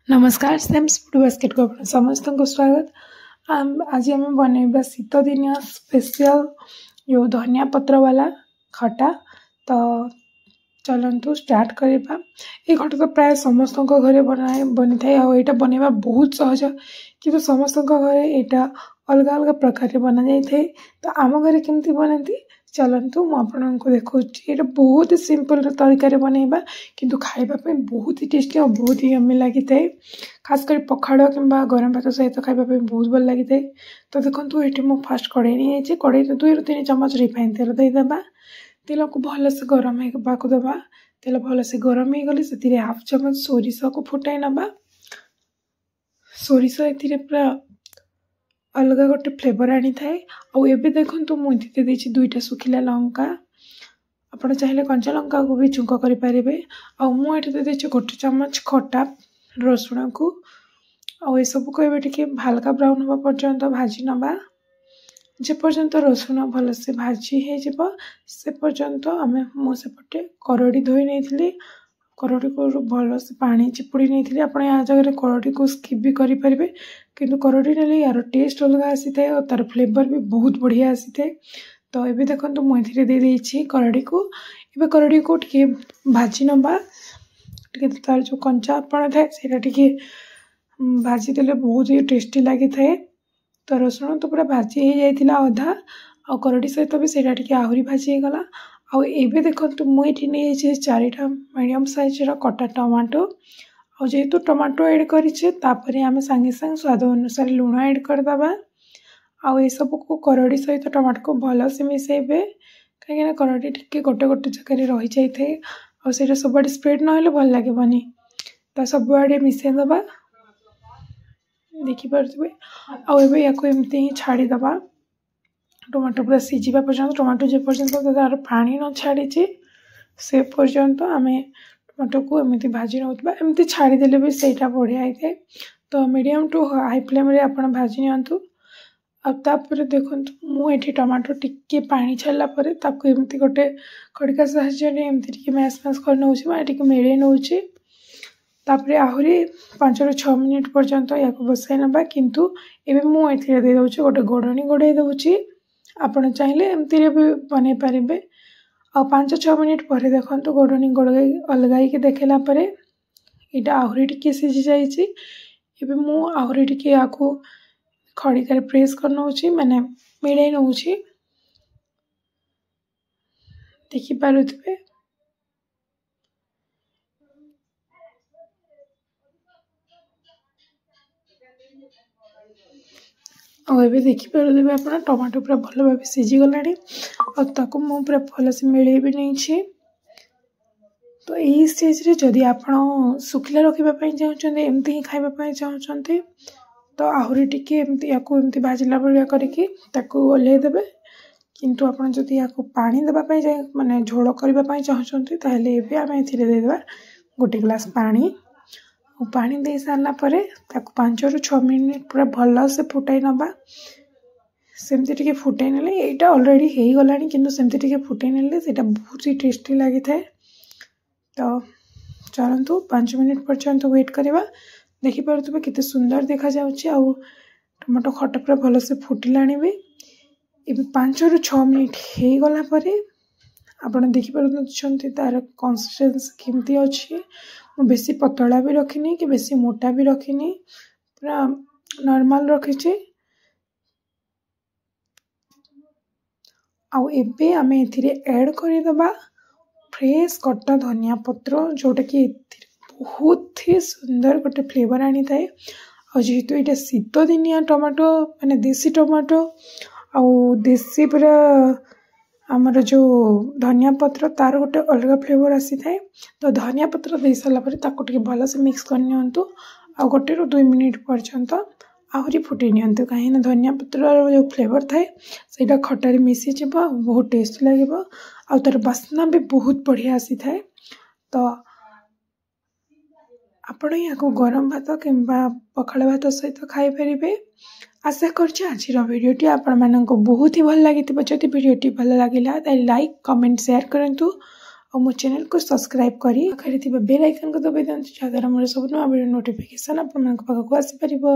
नमस्कार Sam's food basket को आप समस्त को स्वागत। आज आम बनइबा शीत दिन स्पेशल जो धनिया पत्र वाला खटा। तो चलतु स्टार्ट करवा। ये खटा तो प्राय समस्त घरे बनी था। यहाँ बनवा बहुत सहज कि समस्त घरे यहाँ अलग अलग प्रकार बना जाए। तो आम घरे केमती बनाती चलतु मुझे देखा। ये बहुत सिंपल तरीका बनइबा किंतु खाइबा बहुत ही टेस्टी और बहुत ही यम्मी लगी था। खासकर पखाड़ कि गरम भात सहित खाइबा बहुत भल लगी था। तो देखो ये मुझे फास्ट कड़े नहीं कड़े 2 ରୁ 3 चमच रिफाइन तेल देदेबा। तेल को भलसे गरम होगा दबा। तेल भलसे गरम हो गले से 1/2 चमच सोरिष को फुटाई नबा। सोरिष ए पूरा अलग गोटे फ्लेवर आनी थाए। आबे देखो मुझे देती 2टा सुखिला लंका। आप चाहिए कंचा लंका को भी छुंक करें। मुझे देती 1 चमच खटा रसुण को। आ सब को हल्का ब्राउन हवा पर्यंत भाजी नबा। जे पर्यंत रसुण भलसे भाजी हो से पर्यंत आम मुझे करड़ी धोई नहीं। करड़ी को भलसे पानी चिपुड़ी नहीं। आप जगह करड़ी को स्किप भी करें किंतु करड़ी ने यार टेस्ट अलग आसी था और तार फ्लेवर भी बहुत बढ़िया आसी था। तो ये देखो मुझे दे देती करड़ी को। ये करड़ी को टे भाजी नबा। तार जो कंचापण थाए से भाजी देले बहुत ही टेस्टी लगी थाए। तो रसुण तो पूरा भाजी हो जाता अधा आ करड़ी सहित भी से आहरी भाजी होगला। आबे देखो मुझे नहीं 4टा मीडियम साइज कटा टमाटो। और जेहेतु टमाटो ऐड करें आम सांगे सांगे स्वाद अनुसार लुण ऐड करदे। आउ सब को करड़ी सहित टमाटो को भलसे मिसेबे कहीं करड़ी टे गोटे गोटे जगह रही जाए और सब स्प्रेड ना भल लगे। तो सब आड़े मिसेदबा देखिपे। आबे या एमती ही छाड़ीदबा टमाटो पूरा सीझा पर्यंत। टमाटो जे पर्यंत तार पानी न छाड़ी से पर्यंत आम टमाटो को एमती भाजी नौथबा। एमती छाड़ीदेले भी सेटा बढ़िया होता है। तो मीडियम टू हाई फ्लेम रे आपण भाजी नियंतु। आपर देखो मुझे टमाटो टिके पानी छाड़ा पर एमती गोटे खड़िका साहाय्य एमती मैश मैश कर नौ मेड़े नौचे। तापरे आहरी 5 ରୁ 6 मिनिट पर्यंत या बसाई नबा। किंतु एबे मु एथिरे दे दउची गोटे गोडनी गोडे दउची। आपण चाहिले एमती रे भी बने पारिबे। आ 5-6 मिनिट पर देखंतु गोडनी गोडे अलगाई के देखेला परे एटा आहरी टिके सिझी जाईची। एबे मु आहरी टिके याकू खड़िका प्रेस कर नउची माने मिलाई नउची। देखि पारुथबे। और देखिपे आप टमाटो पूरा भल भाव सीझीगला और पूरा भलसे मिले भी नहीं। तो यही स्टेज रे जदि आप सुखिला रखापी चाहते एमती ही खावाई चाहते तो आहरी टिके एमती भाजला भाया करके ओल्हेदेवे। किंतु आपड़ जदि या पानी देवाई माने झोल करने चाहते ताहले आम एदेवा 1 ग्लास पानी। पानी दे सारा पर 5 ରୁ 6 मिनिट पूरा भल से फुटाई नबा। सेमती टिके फुटाई नेले एटा ऑलरेडी हो गलानी किंतु सेमती टिके फुटाई नेले सेटा बहुत ही टेस्टी लगी था। तो चलतु 5 मिनिट पर्यंत वेट करवा। देखि पारुथबे केते सुंदर देखा जाउची। आ टमाटो खटा पूरा भल से फुटिलानी भी। एबे 5 ରୁ 6 मिनिट हो गला पर आपण देखि पारुछंती तार कंसिस्टेंसी केमती अछि। बेसी पतला भी रखिनी कि बेसी मोटा भी रखिनी पूरा नॉर्मल रखिछि। आउ एबे आमे एथिरे ऐड करिदबा फ्रेश कटा धनिया पत्र जोटा कि बहुत ही सुंदर गोटे फ्लेवर आनी थाए। और जेहेतु ये शीत दिनिया टमाटो माने देसी टमाटो आउ देसी पूरा आमर जो धनिया पत्र तार गोटे अलग फ्लेवर आसी थाए। तो धनिया पत्र दे सारा पर भल से मिक्स करनी। आ 1 ରୁ 2 मिनिट पर्यंत आहरी फुटे नियंतु कहीं धनिया पत्र जो फ्लेवर थाए सेटा खटारे मिसीज बहुत टेस्ट लगे। आ तार बास्ना भी बहुत बढ़िया आसी थाए। तो आपण या गरम भात कि पखाड़ भात सहित खाई पारे। आशा करछि आज वीडियोटी आपण मानक बहुत ही भल लगी। जदि वीडियोटी भल लगिला लाइक कमेंट शेयर करंतु। और मो चैनल को सब्सक्राइब करी पाखरे थिबा बेल आइकन को दबाइ दियंतु जहाद्वारा मोर सब नुआ वीडियो नोटिफिकेशन आपन पाखकु आसी परिबो।